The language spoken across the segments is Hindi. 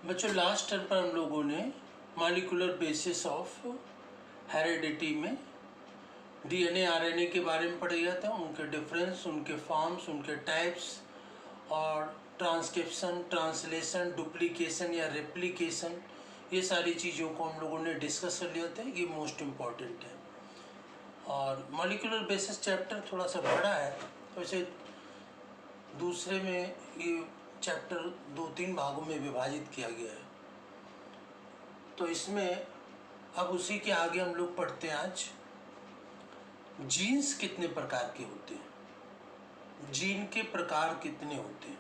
बच्चों लास्ट टर्म पर हम लोगों ने मॉलिक्यूलर बेसिस ऑफ हेरिडिटी में डीएनए आरएनए के बारे में पढ़ गया था, उनके डिफरेंस, उनके फॉर्म्स, उनके टाइप्स और ट्रांसक्रिप्शन, ट्रांसलेशन, डुप्लीकेशन या रेप्लिकेशन, ये सारी चीज़ों को हम लोगों ने डिस्कस कर लिया था। ये मोस्ट इम्पॉर्टेंट है। और मॉलिक्यूलर बेसिस चैप्टर थोड़ा सा बड़ा है, तो इसे दूसरे में ये चैप्टर 2-3 भागों में विभाजित किया गया है। तो इसमें अब उसी के आगे हम लोग पढ़ते हैं आज जीन्स कितने प्रकार के होते हैं, जीन के प्रकार कितने होते हैं।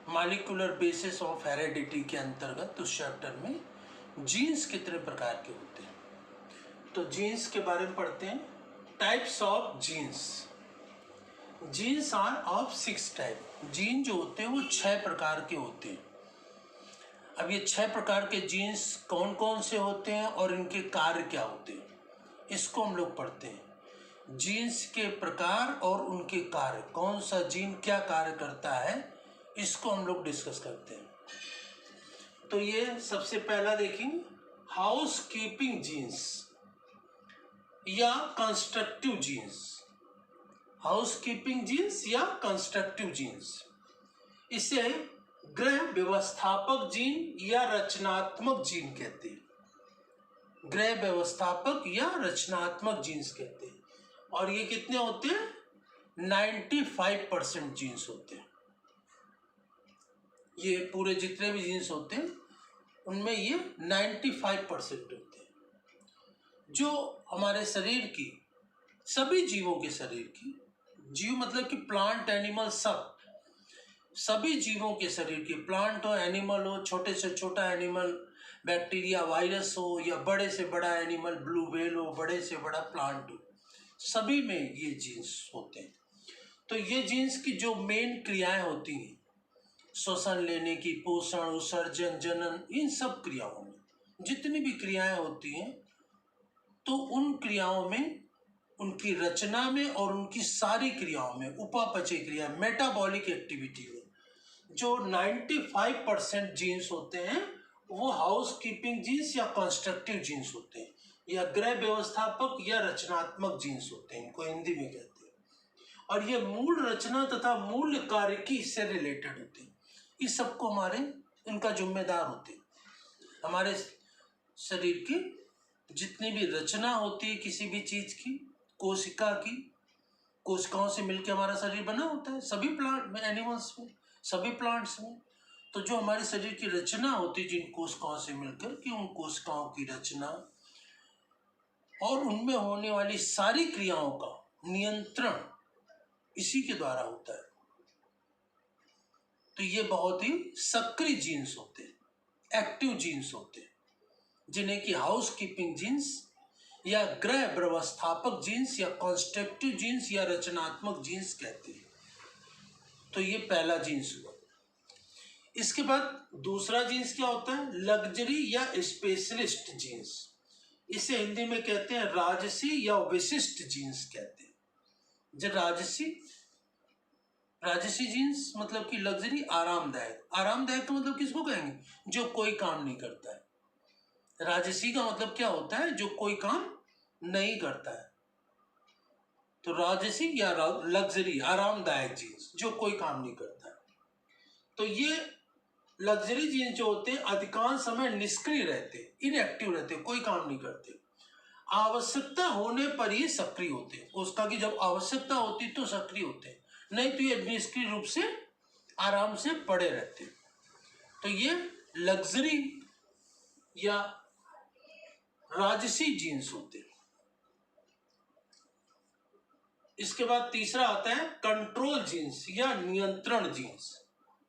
मॉलिक्यूलर बेसिस ऑफ हेरिडिटी के अंतर्गत उस चैप्टर में जीन्स कितने प्रकार के होते हैं। तो जीन्स के बारे में पढ़ते हैं। Types of genes. Genes are of 6 type. Gene जो होते हैं वो 6 प्रकार के होते हैं। अब ये 6 प्रकार के जीन्स कौन कौन से होते हैं और इनके कार्य क्या होते हैं, इसको हम लोग पढ़ते हैं। जीन्स के प्रकार और उनके कार्य, कौन सा जीन क्या कार्य करता है, इसको हम लोग डिस्कस करते हैं। तो ये सबसे पहला देखेंगे हाउस कीपिंग जीन्स या constructive genes. House keeping genes या कंस्ट्रक्टिव जीन्स, इसे गृह व्यवस्थापक जीन या रचनात्मक जीन कहते हैं। गृह व्यवस्थापक या रचनात्मक जीन्स कहते हैं। और ये कितने होते हैं? 95% जीन्स होते हैं। ये पूरे जितने भी जीन्स होते हैं उनमें ये 95% होते हैं। जो हमारे शरीर की, सभी जीवों के शरीर की, जीव मतलब कि प्लांट, एनिमल, सभी जीवों के शरीर की, प्लांट हो, एनिमल हो, छोटे से छोटा एनिमल, बैक्टीरिया, वायरस हो, या बड़े से बड़ा एनिमल, ब्लू व्हेल हो, बड़े से बड़ा प्लांट हो, सभी में ये जीन्स होते हैं। तो ये जीन्स की जो मेन क्रियाएं होती हैं, श्वसन लेने की, पोषण, उत्सर्जन, जनन, इन सब क्रियाओं में जितनी भी क्रियाएं होती हैं, तो उन क्रियाओं में, उनकी रचना में और उनकी सारी क्रियाओं में, उपापचय क्रिया, मेटाबॉलिक एक्टिविटी में जो 95% जीन्स होते हैं वो हाउस कीपिंग जीन्स या कंस्ट्रक्टिव जीन्स होते हैं, या गृह व्यवस्थापक या रचनात्मक जीन्स होते हैं, इनको हिंदी में कहते हैं। और ये मूल रचना तथा मूल कार्य की इससे रिलेटेड होते हैं। इस सबको हमारे, इनका जिम्मेदार होते हैं। हमारे शरीर की जितनी भी रचना होती है किसी भी चीज की, कोशिका की, कोशिकाओं से मिलकर हमारा शरीर बना होता है, सभी प्लांट में, एनिमल्स में, सभी प्लांट्स में। तो जो हमारे शरीर की रचना होती है जिन कोशिकाओं से मिलकर, कि उन कोशिकाओं की रचना और उनमें होने वाली सारी क्रियाओं का नियंत्रण इसी के द्वारा होता है। तो ये बहुत ही सक्रिय जीन्स होते हैं, एक्टिव जीन्स होते हैं, जिन्हें कि हाउस कीपिंग जीन्स या गृह व्यवस्थापक जीन्स या कंस्ट्रक्टिव जीन्स या रचनात्मक जीन्स कहते हैं। तो ये पहला जीन्स हुआ। इसके बाद दूसरा जीन्स क्या होता है? लग्जरी या स्पेशलिस्ट जीन्स। इसे हिंदी में कहते हैं राजसी या विशिष्ट जीन्स कहते हैं। जो राजसी जीन्स मतलब कि लग्जरी, आरामदायक। आरामदायक का मतलब किसको कहेंगे? जो कोई काम नहीं करता है। राजसी का मतलब क्या होता है? जो कोई काम नहीं करता है। तो राजसी या लग्जरी, आरामदायक जीन्स, जो कोई काम नहीं करता है। तो ये लग्जरी जीन्स जो होते हैं अधिकांश समय निष्क्रिय रहते, इनएक्टिव रहते, कोई काम नहीं करते। आवश्यकता होने पर ही सक्रिय होते हैं। उसका कि जब आवश्यकता होती तो सक्रिय होते हैं, नहीं तो ये निष्क्रिय रूप से आराम से पड़े रहते। तो ये लग्जरी या राजसी जीन्स होते हैं। इसके बाद तीसरा आता है कंट्रोल जीन्स या नियंत्रण जीन्स।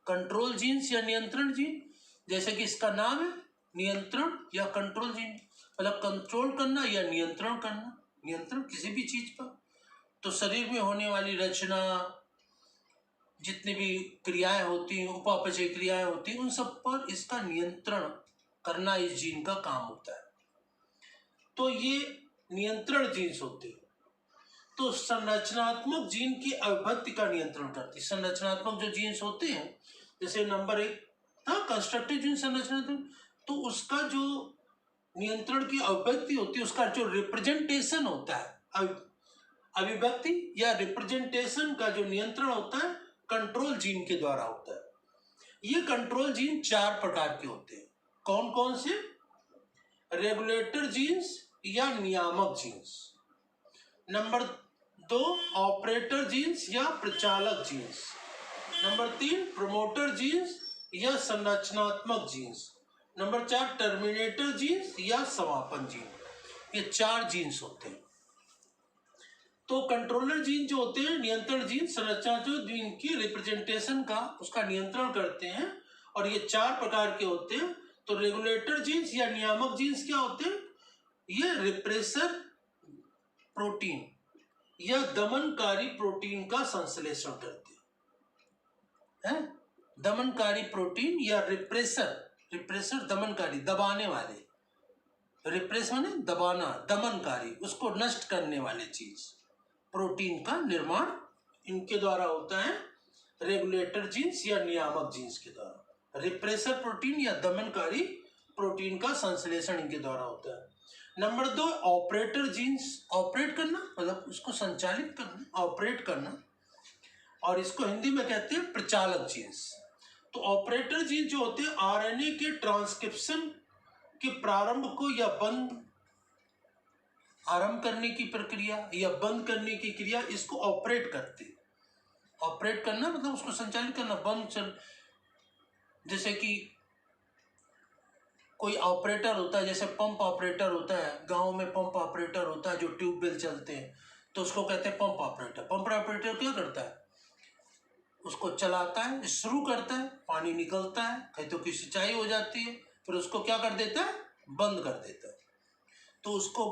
कंट्रोल जीन्स या नियंत्रण जीन, जैसे कि इसका नाम है, नियंत्रण या कंट्रोल जीन, मतलब कंट्रोल करना या नियंत्रण करना, नियंत्रण किसी भी चीज पर। तो शरीर में होने वाली रचना, जितनी भी क्रियाएं होती हैं, उपापचय क्रियाएं होती हैं, उन सब पर इसका नियंत्रण करना इस जीन का काम होता है। तो ये नियंत्रण जीन्स होते हैं। तो संरचनात्मक जीन की अभिव्यक्ति का नियंत्रण करती है। संरचनात्मक जो जीन्स होते हैं, जैसे नंबर 1 था कंस्ट्रक्टिव जीन संरचना तो उसका जो नियंत्रण की अभिव्यक्ति होती है, उसका जो रिप्रेजेंटेशन होता है, अभिव्यक्ति या रिप्रेजेंटेशन का जो नियंत्रण होता है कंट्रोल जीन के द्वारा होता है। ये कंट्रोल जीन 4 प्रकार के होते हैं। कौन कौन से? रेगुलेटर जीन्स या नियामक जीन्स। नंबर 2 ऑपरेटर जीन्स या प्रचालक जीन्स। नंबर 3 प्रमोटर जीन्स या संरचनात्मक जीन्स। नंबर 4 टर्मिनेटर जीन्स या समापन जीन। ये 4 जीन्स होते हैं। तो कंट्रोलर जीन जो होते हैं, नियंत्रण जीन, संरचनात्मक जीन की रिप्रेजेंटेशन का उसका नियंत्रण करते हैं, और ये 4 प्रकार के होते हैं। तो रेगुलेटर जीन्स या नियामक जीन्स क्या होते हैं? ये रिप्रेसर प्रोटीन या दमनकारी प्रोटीन का संश्लेषण करते हैं। दमनकारी प्रोटीन या रिप्रेसर दमनकारी, दबाने वाले, रिप्रेस माने दबाना, दमनकारी, उसको नष्ट करने वाले चीज, प्रोटीन का निर्माण इनके द्वारा होता है। रेगुलेटर जीन्स या नियामक जीन्स के द्वारा रिप्रेसर प्रोटीन या दमनकारी प्रोटीन का संश्लेषण इनके द्वारा होता है। नंबर 2 ऑपरेटर जीन्स, ऑपरेट करना मतलब उसको संचालित करना, ऑपरेट करना, और इसको हिंदी में कहते हैं प्रचालक जीन्स। तो ऑपरेटर जीन जो होते हैं आरएनए के ट्रांसक्रिप्शन के प्रारंभ को या आरंभ करने की प्रक्रिया या बंद करने की क्रिया, इसको ऑपरेट करते हैं। ऑपरेट करना मतलब उसको संचालित करना, बंद जैसे कि कोई ऑपरेटर होता है, जैसे पंप ऑपरेटर होता है, गांव में पंप ऑपरेटर होता है जो ट्यूबवेल चलते हैं, तो उसको कहते हैं पंप ऑपरेटर। पंप ऑपरेटर क्या करता है? उसको चलाता है, शुरू करता है, पानी निकलता है, खेतों की सिंचाई हो जाती है, फिर उसको क्या कर देता है? बंद कर देता है। तो उसको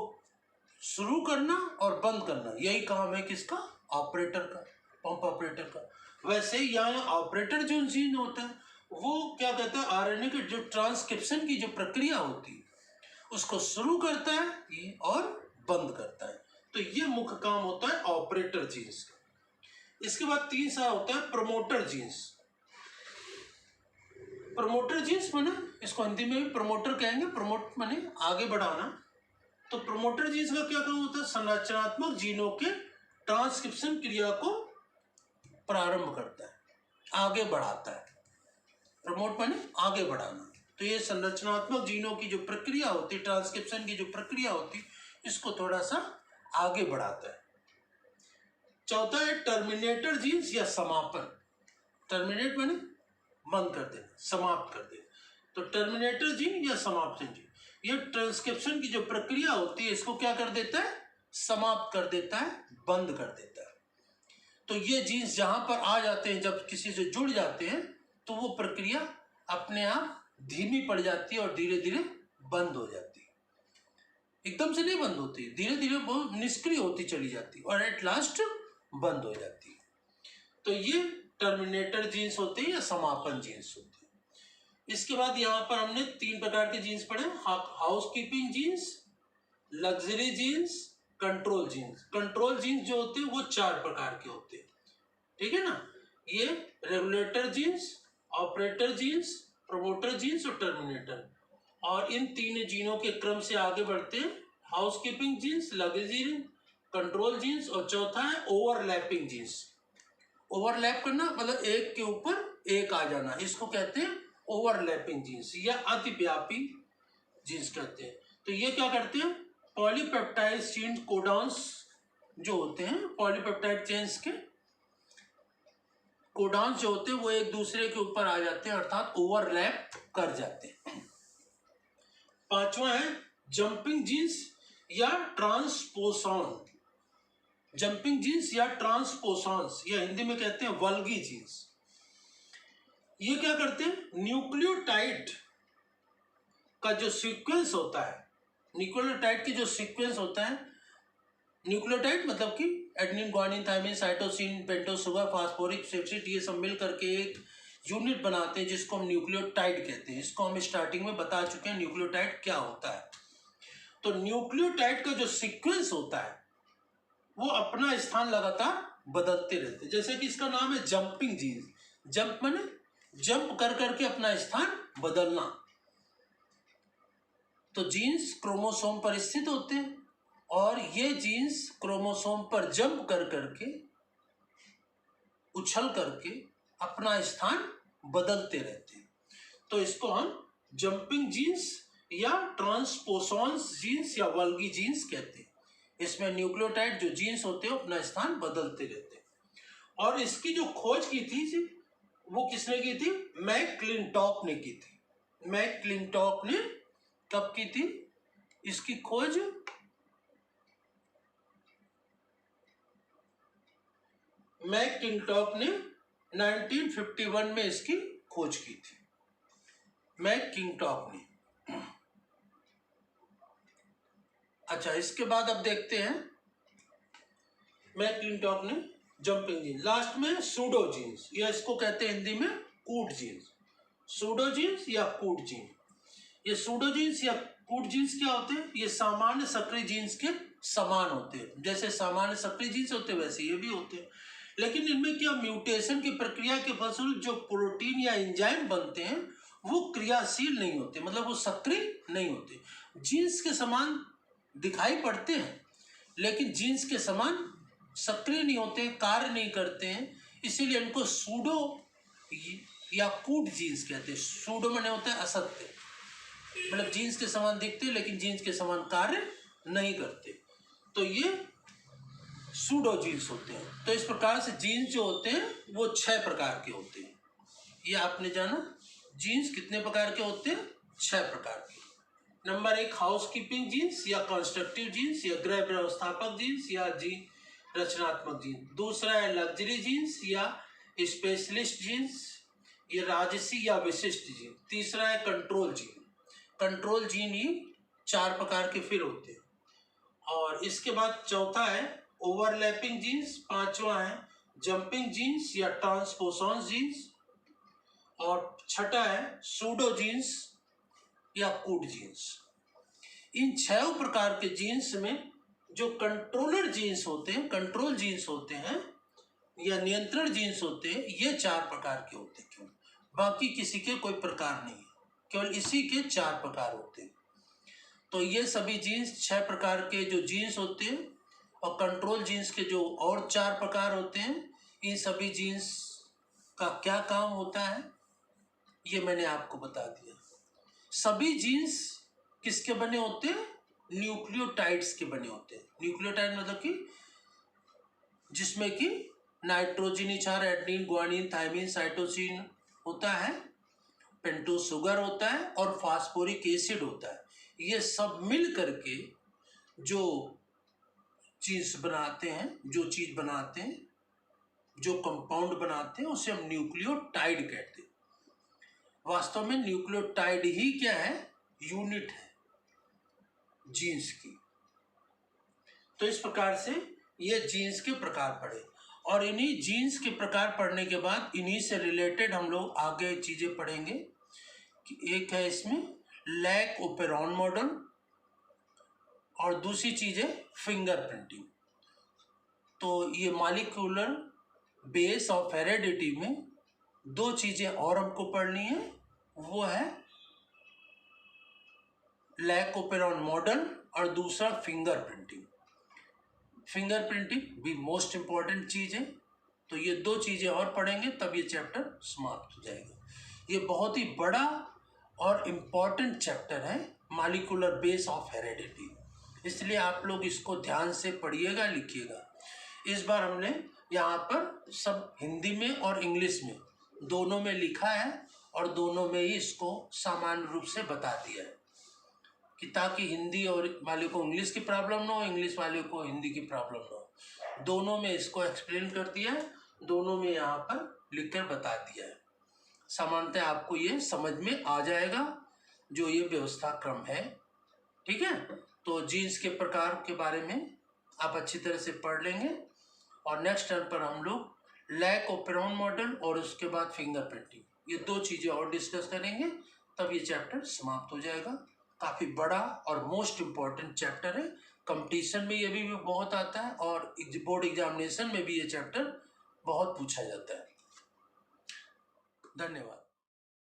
शुरू करना और बंद करना, यही काम है किसका? ऑपरेटर का, पंप ऑपरेटर का। वैसे यहाँ ऑपरेटर जो जीन होता है वो क्या कहता है? आरएनए के जो ट्रांसक्रिप्शन की जो प्रक्रिया होती है उसको शुरू करता है और बंद करता है। तो ये मुख्य काम होता है ऑपरेटर जीन्स का। इसके बाद 3 होता है प्रमोटर जीन्स। प्रमोटर जीन्स माने, इसको हिंदी में भी प्रमोटर कहेंगे, प्रमोट माने आगे बढ़ाना। तो प्रमोटर जीन्स का क्या काम होता है? संरचनात्मक जीनों के ट्रांसक्रिप्शन क्रिया को प्रारंभ करता है, आगे बढ़ाता है। प्रमोट माने आगे बढ़ाना। तो ये संरचनात्मक जीनों की जो प्रक्रिया होती है, ट्रांसक्रिप्शन की जो प्रक्रिया होती है, इसको थोड़ा सा आगे बढ़ाता है। चौथा है टर्मिनेटर जीन्स या समापन। टर्मिनेट माने बंद कर देना, समाप्त कर देना। तो टर्मिनेटर जीन या समाप्त जीन, ये ट्रांसक्रिप्शन की जो प्रक्रिया होती है इसको क्या कर देता है? समाप्त कर देता है, बंद कर देता है। तो ये जीन्स जहां पर आ जाते हैं, जब किसी से जुड़ जाते हैं, तो वो प्रक्रिया अपने आप धीमी पड़ जाती है और धीरे धीरे बंद हो जाती है। एकदम से नहीं बंद होती, धीरे धीरे वो निष्क्रिय होती चली जाती है और एट लास्ट बंद हो जाती है। तो ये टर्मिनेटर जीन्स होते हैं या समापन जीन्स होते हैं। इसके बाद यहाँ पर हमने 3 प्रकार के जीन्स पढ़े, housekeeping genes, luxury genes, control genes. Control genes जो होते हैं वो 4 प्रकार के होते हैं, ठीक है ना? ये regulator genes, operator genes, promoter genes और टर्मिनेटर। और इन 3 जीनों के क्रम से आगे बढ़ते हैं housekeeping genes, luxury, control genes, और चौथा है ओवरलैपिंग जीन्स। ओवरलैप करना मतलब एक के ऊपर एक आ जाना, इसको कहते हैं ओवरलैपिंग जीन्स या अतिव्यापी जीन्स कहते हैं। तो ये क्या करते हैं? पॉलीपेप्टाइड चेन कोडॉन्स जो होते हैं, पॉलीपेप्टाइड चेन्स के कोडॉन्स जो होते हैं वो एक दूसरे के ऊपर आ जाते हैं, अर्थात ओवरलैप कर जाते हैं। 5वां है जंपिंग जीन्स या ट्रांसपोसन। जंपिंग जीन्स या ट्रांसपोसॉन्स या हिंदी में कहते हैं वल्गी जीन्स। ये क्या करते हैं? न्यूक्लियोटाइड का जो सीक्वेंस होता है, न्यूक्लियोटाइड की जो सीक्वेंस होता है, न्यूक्लियोटाइड मतलब कि adenine, guanine, thymine, cytosine, pentose, sugar, phosphoric acid, ये सब मिल करके एक यूनिट बनाते हैं जिसको हम न्यूक्लियोटाइड कहते हैं। इसको हम स्टार्टिंग में बता चुके हैं न्यूक्लियोटाइड क्या होता है। तो न्यूक्लियोटाइड का जो सीक्वेंस होता है वो अपना स्थान लगातार बदलते रहते हैं। जैसे कि इसका नाम है जंपिंग जीन्स। जंप माने जंप कर करके अपना स्थान बदलना। तो जीन्स क्रोमोसोम पर स्थित होते हैं और ये जीन्स क्रोमोसोम पर जंप कर करके, उछल करके अपना स्थान बदलते रहते हैं। तो इसको हम जंपिंग जीन्स या ट्रांसपोसॉन्स जीन्स या वल्गी जीन्स कहते हैं। इसमें न्यूक्लियोटाइड जो जीन्स होते हैं अपना स्थान बदलते रहते हैं। और इसकी जो खोज की थी वो किसने की थी? मैकक्लिंटॉक ने की थी। मैकक्लिंटॉक ने कब की थी इसकी खोज? मैकक्लिंटॉक ने 1951 में इसकी खोज की थी। मैकक्लिंटॉक ने। अच्छा, इसके बाद अब देखते हैं मैकक्लिंटॉक ने जंपिंग जीन्स। लास्ट में सूडो जीन्स, या इसको कहते हैं हिंदी में कूट जीन्स। सूडो जीन्स या कूट जीन्स। ये सूडो जीन्स या कूट जीन्स क्या होते हैं? ये सामान्य सक्रिय जीन्स के समान होते हैं। जैसे सामान्य सक्रिय जीन्स होते हैं वैसे ये भी होते हैं, लेकिन इनमें क्या म्यूटेशन की प्रक्रिया के फलस्वरूप जो प्रोटीन या एंजाइम बनते हैं वो क्रियाशील नहीं होते, मतलब वो सक्रिय नहीं होते। जीन्स के समान दिखाई पड़ते हैं लेकिन जीन्स के समान सक्रिय नहीं होते, कार्य नहीं करते हैं, इसीलिए इनको सूडो या कूट जीन्स कहते हैं। सूडो माने होता है असत्य, मतलब जीन्स के समान दिखते हैं लेकिन जीन्स के समान कार्य नहीं करते, तो ये सूडो जीन्स होते हैं। तो इस प्रकार से जीन्स जो होते हैं वो 6 प्रकार के होते हैं। ये आपने जाना जीन्स कितने प्रकार के होते हैं? 6 प्रकार के। नंबर 1 हाउसकीपिंग जीन्स या कंस्ट्रक्टिव जीन्स या गृह व्यवस्थापक जीन्स या रचनात्मक जीन्स। दूसरा है लग्जरी जीन्स या स्पेशलिस्ट जीन्स, ये राजसी या विशिष्ट जीन। तीसरा है कंट्रोल जीन। कंट्रोल जीन ही 4 प्रकार के फिर होते हैं। और इसके बाद चौथा है ओवरलैपिंग जीन्स। पांचवा है जंपिंग जीन्स या ट्रांसपोसॉन्स जीन्स। और छठा है सूडो जीन्स या कूट जीन्स। इन 6 प्रकार के जीन्स में जो कंट्रोलर जीन्स होते हैं, कंट्रोल जीन्स होते हैं या नियंत्रण जीन्स होते हैं, ये 4 प्रकार के होते हैं। क्यों? बाकी किसी के कोई प्रकार नहीं है, केवल इसी के 4 प्रकार होते हैं। तो ये सभी जीन्स 6 प्रकार के जो जीन्स होते हैं और कंट्रोल जीन्स के जो और 4 प्रकार होते हैं, इन सभी जीन्स का क्या काम होता है ये मैंने आपको बता दिया। सभी जीन्स किसके बने होते हैं? न्यूक्लियोटाइड्स के बने होते हैं। न्यूक्लियोटाइड मतलब कि जिसमें कि नाइट्रोजन क्षार, एडेनिन, ग्वानिन, थायमिन, साइटोसिन होता है, पेंटोज शुगर होता है और फास्फोरिक एसिड होता है। ये सब मिल करके जो चीज बनाते हैं, जो चीज बनाते हैं, जो कंपाउंड बनाते हैं, उसे हम न्यूक्लियोटाइड कहते हैं। वास्तव में न्यूक्लियोटाइड ही क्या है? यूनिट है जीन्स की। तो इस प्रकार से ये जीन्स के प्रकार पढ़े और इन्हीं जीन्स के प्रकार पढ़ने के बाद इन्हीं से रिलेटेड हम लोग आगे चीजें पढ़ेंगे कि एक है इसमें लैक ओपेरॉन मॉडल और दूसरी चीज है फिंगरप्रिंटिंग। तो ये मॉलिक्यूलर बेस ऑफ हेरेडिटी में 2 चीजें और हमको पढ़नी है, वो है लैक ओपेरॉन मॉडल और दूसरा फिंगरप्रिंटिंग। फिंगरप्रिंटिंग भी मोस्ट इंपॉर्टेंट चीज है, तो ये 2 चीजें और पढ़ेंगे तब ये चैप्टर समाप्त हो जाएगा। ये बहुत ही बड़ा और इम्पॉर्टेंट चैप्टर है मॉलिक्यूलर बेस ऑफ हेरेडिटी, इसलिए आप लोग इसको ध्यान से पढ़िएगा, लिखिएगा। इस बार हमने यहाँ पर सब हिंदी में और इंग्लिश में दोनों में लिखा है और दोनों में ही इसको सामान्य रूप से बता दिया है कि ताकि हिंदी और वाले को इंग्लिश की प्रॉब्लम ना हो, इंग्लिश वाले को हिंदी की प्रॉब्लम ना हो। दोनों में इसको एक्सप्लेन कर दिया है, दोनों में यहाँ पर लिखकर बता दिया है। सामान्यतः आपको ये समझ में आ जाएगा जो ये व्यवस्था क्रम है। ठीक है, तो जीन्स के प्रकार के बारे में आप अच्छी तरह से पढ़ लेंगे और नेक्स्ट टर्म पर हम लोग लैक ओपेरॉन मॉडल और उसके बाद फिंगरप्रिंटिंग, ये 2 चीजें और डिस्कस करेंगे, तब ये चैप्टर समाप्त हो जाएगा। काफी बड़ा और मोस्ट इम्पॉर्टेंट चैप्टर है, कंपटीशन में ये भी बहुत आता है और बोर्ड एग्जामिनेशन में भी ये चैप्टर बहुत पूछा जाता है। धन्यवाद।